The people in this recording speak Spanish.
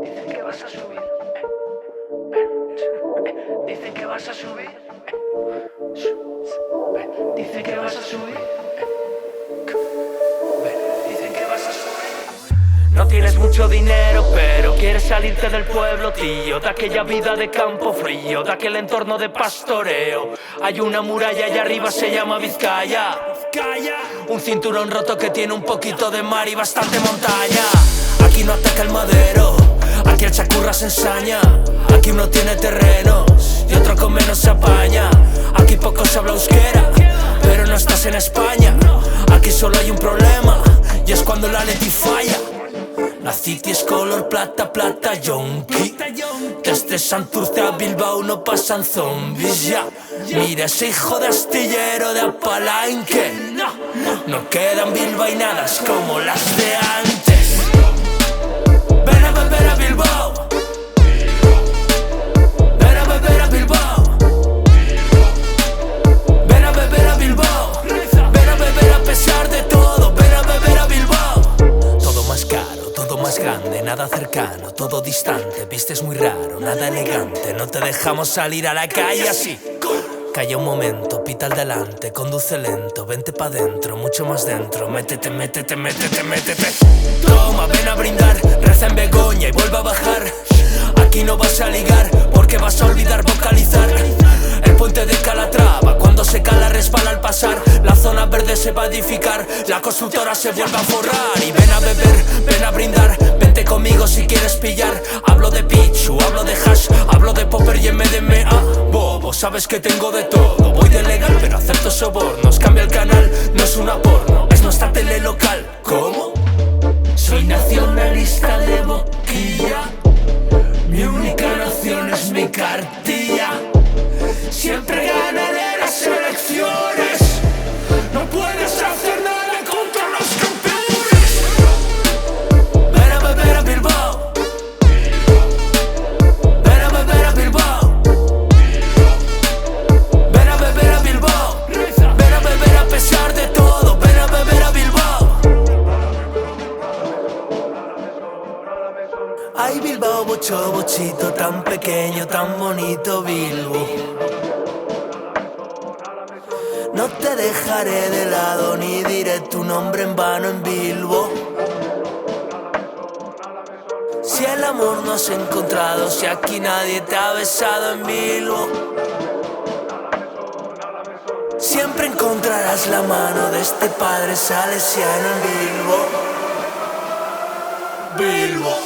Dicen que vas a subir. Dicen que vas a subir. Dicen que vas a subir. Dicen que vas a subir. No tienes mucho dinero, pero quieres salirte del pueblo, tío. De aquella vida de campo frío, de aquel entorno de pastoreo. Hay una muralla allá arriba, se llama Vizcaya. Un cinturón roto que tiene un poquito de mar y bastante montaña. Aquí no ataca el madero, aquí el chacurra se ensaña. Aquí uno tiene terrenos y otro con menos se apaña. Aquí poco se habla euskera, pero no estás en España. Aquí solo hay un problema, y es cuando la Leti falla. La city es color plata, plata yonki. Desde Santurce a Bilbao no pasan zombies ya. Mira ese hijo de astillero de Apalanque. No quedan bilbainadas como las de antes. Ven a beber a Bilbao. Ven a beber a Bilbao. Ven a beber a Bilbao. Ven a beber a pesar de todo. Ven a beber a Bilbao. Todo más caro, todo más grande, nada cercano, todo distante. Vistes muy raro, nada elegante. No te dejamos salir a la calle así. Calla un momento, pita al delante, conduce lento, vente pa' dentro, mucho más dentro. Métete, métete, métete, métete. Toma, ven a brindar, reza en Begoña y vuelve a bajar. Aquí no vas a ligar, porque vas a olvidar vocalizar. El puente de Calatrava, cuando se cala resbala al pasar. La zona verde se va a edificar, la constructora se vuelve a forrar. Y ven a beber, ven a brindar, vente conmigo si quieres pillar. Hablo de pichu, hablo de hash, hablo de popper y MDMA. Bobo, sabes que tengo de todo, voy de legal pero acepto sobornos. Cambia el canal, no es una porno, es nuestra tele local. ¿Cómo? Soy nacionalista de boquilla. Mi única nación es mi cartilla. Siempre ganaré las elecciones. No puedes hacer nada contra los campeones. Ven a beber a Bilbao. Ven a beber a Bilbao. Ven a beber a Bilbao. Ven a beber a pesar de todo. Ven a beber a Bilbao. Ay, Bilbao, bocho, bochito, tan pequeño, tan bonito, Bilbo. No te dejaré de lado, ni diré tu nombre en vano en Bilbo. Si el amor no has encontrado, si aquí nadie te ha besado en Bilbo, siempre encontrarás la mano de este padre salesiano en Bilbo. Bilbo.